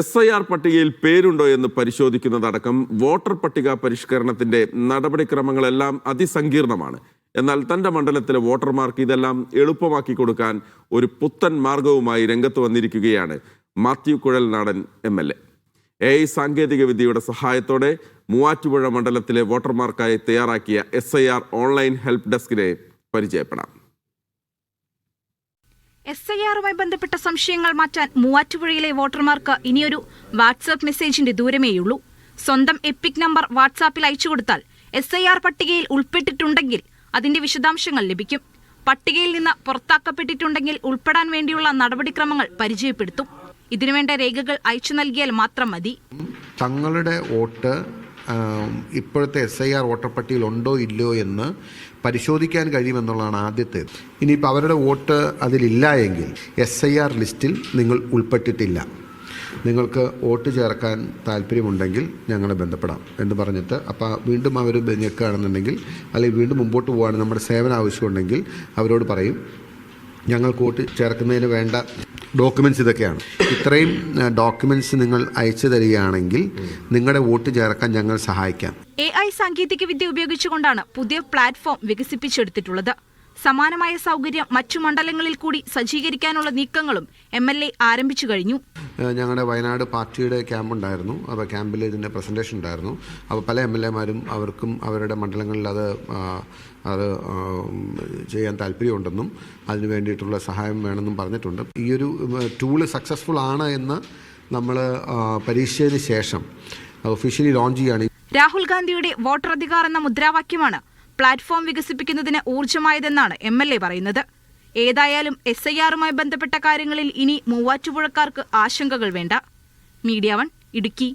SIR പട്ടികയിൽ പേരുണ്ടോ എന്ന് പരിശോധിക്കുന്നതടക്കം വോട്ടർ പട്ടിക പരിഷ്കരണത്തിന്റെ നടപടിക്രമങ്ങളെല്ലാം അതിസങ്കീർണമാണ്. എന്നാൽ തന്റെ മണ്ഡലത്തിലെ വോട്ടർമാർക്ക് ഇതെല്ലാം എളുപ്പമാക്കി കൊടുക്കാൻ ഒരു പുത്തൻ മാർഗവുമായി രംഗത്ത് വന്നിരിക്കുകയാണ് മാത്യു കുഴൽനാടൻ MLA. AI സാങ്കേതിക വിദ്യയുടെ സഹായത്തോടെ മൂവാറ്റുപുഴ മണ്ഡലത്തിലെ വോട്ടർമാർക്കായി തയ്യാറാക്കിയ SIR ഓൺലൈൻ ഹെൽപ്പ് ഡെസ്കിനെ പരിചയപ്പെടാം. SIR-മായി ബന്ധപ്പെട്ട സംശയങ്ങൾ മാറ്റാൻ മൂവാറ്റുപുഴയിലെ വോട്ടർമാർക്ക് ഇനിയൊരു വാട്സാപ്പ് മെസ്സേജിന്റെ ദൂരമേയുള്ളൂ. സ്വന്തം എപ്പിക് നമ്പർ വാട്സാപ്പിൽ അയച്ചു കൊടുത്താൽ SIR പട്ടികയിൽ ഉൾപ്പെട്ടിട്ടുണ്ടെങ്കിൽ അതിന്റെ വിശദാംശങ്ങൾ ലഭിക്കും. പട്ടികയിൽ നിന്ന് പുറത്താക്കപ്പെട്ടിട്ടുണ്ടെങ്കിൽ ഉൾപ്പെടാൻ വേണ്ടിയുള്ള നടപടിക്രമങ്ങൾ പരിചയപ്പെടുത്തും. ഇതിനുവേണ്ട രേഖകൾ അയച്ചു നൽകിയാൽ മാത്രം മതി. തങ്ങളുടെ വോട്ട് ഇപ്പോഴത്തെ SIR വോട്ടർ പട്ടികയിൽ ഉണ്ടോ ഇല്ലയോ എന്ന് പരിശോധിക്കാൻ കഴിയുമെന്നുള്ളതാണ് ആദ്യത്തേത്. ഇനിയിപ്പോൾ അവരുടെ വോട്ട് അതിലില്ല എങ്കിൽ SIR ലിസ്റ്റിൽ നിങ്ങൾ ഉൾപ്പെട്ടിട്ടില്ല, നിങ്ങൾക്ക് വോട്ട് ചേർക്കാൻ താല്പര്യമുണ്ടെങ്കിൽ ഞങ്ങളെ ബന്ധപ്പെടാം എന്ന് പറഞ്ഞിട്ട് അപ്പോൾ വീണ്ടും അവർ ഞെക്കുകയാണെന്നുണ്ടെങ്കിൽ അല്ലെങ്കിൽ വീണ്ടും മുമ്പോട്ട് പോകാൻ നമ്മുടെ സേവനം ആവശ്യമുണ്ടെങ്കിൽ അവരോട് പറയും ഞങ്ങൾക്ക് വോട്ട് ചേർക്കുന്നതിന് വേണ്ട ഡോക്യുമെൻറ്റ്സ് ഇതൊക്കെയാണ്. ഇത്രയും ഡോക്യുമെൻറ്റ്സ് നിങ്ങൾ അയച്ചു തരികയാണെങ്കിൽ നിങ്ങളുടെ വോട്ട് ചേർക്കാൻ ഞങ്ങൾ സഹായിക്കാം. AI സാങ്കേതിക വിദ്യ ഉപയോഗിച്ചുകൊണ്ടാണ് പുതിയ പ്ലാറ്റ്ഫോം വികസിപ്പിച്ചെടുത്തിട്ടുള്ളത്. സമാനമായ സൗകര്യം മറ്റു മണ്ഡലങ്ങളിൽ കൂടി സജ്ജീകരിക്കാനുള്ള നീക്കങ്ങളും MLA ആരംഭിച്ചു കഴിഞ്ഞു. ഞങ്ങളുടെ വയനാട് പാർട്ടിയുടെ ക്യാമ്പ് ഉണ്ടായിരുന്നു. അപ്പോൾ ക്യാമ്പിൽ ഇതിൻ്റെ പ്രസൻറ്റേഷൻ ഉണ്ടായിരുന്നു. അപ്പോൾ പല MLA-മാരും അവർക്കും അവരുടെ മണ്ഡലങ്ങളിൽ അത് ചെയ്യാൻ താല്പര്യമുണ്ടെന്നും അതിന് വേണ്ടിയിട്ടുള്ള സഹായം വേണമെന്നും പറഞ്ഞിട്ടുണ്ട്. ഈ ഒരു ടൂള് സക്സസ്ഫുൾ ആണ് എന്ന് നമ്മൾ പരീക്ഷയ്ക്ക് ശേഷം ഒഫീഷ്യലി ലോഞ്ച് ചെയ്യുകയാണ്. രാഹുൽ ഗാന്ധിയുടെ വോട്ടർ അധികാർ എന്ന മുദ്രാവാക്യമാണ് പ്ലാറ്റ്ഫോം വികസിപ്പിക്കുന്നതിന് ഊർജ്ജമായതെന്നാണ് MLA പറയുന്നത്. ഏതായാലും SIR-മായി ബന്ധപ്പെട്ട കാര്യങ്ങളിൽ ഇനി മൂവാറ്റുപുഴക്കാർക്ക് ആശങ്കകൾ വേണ്ട. മീഡിയ 1 ഇടുക്കി.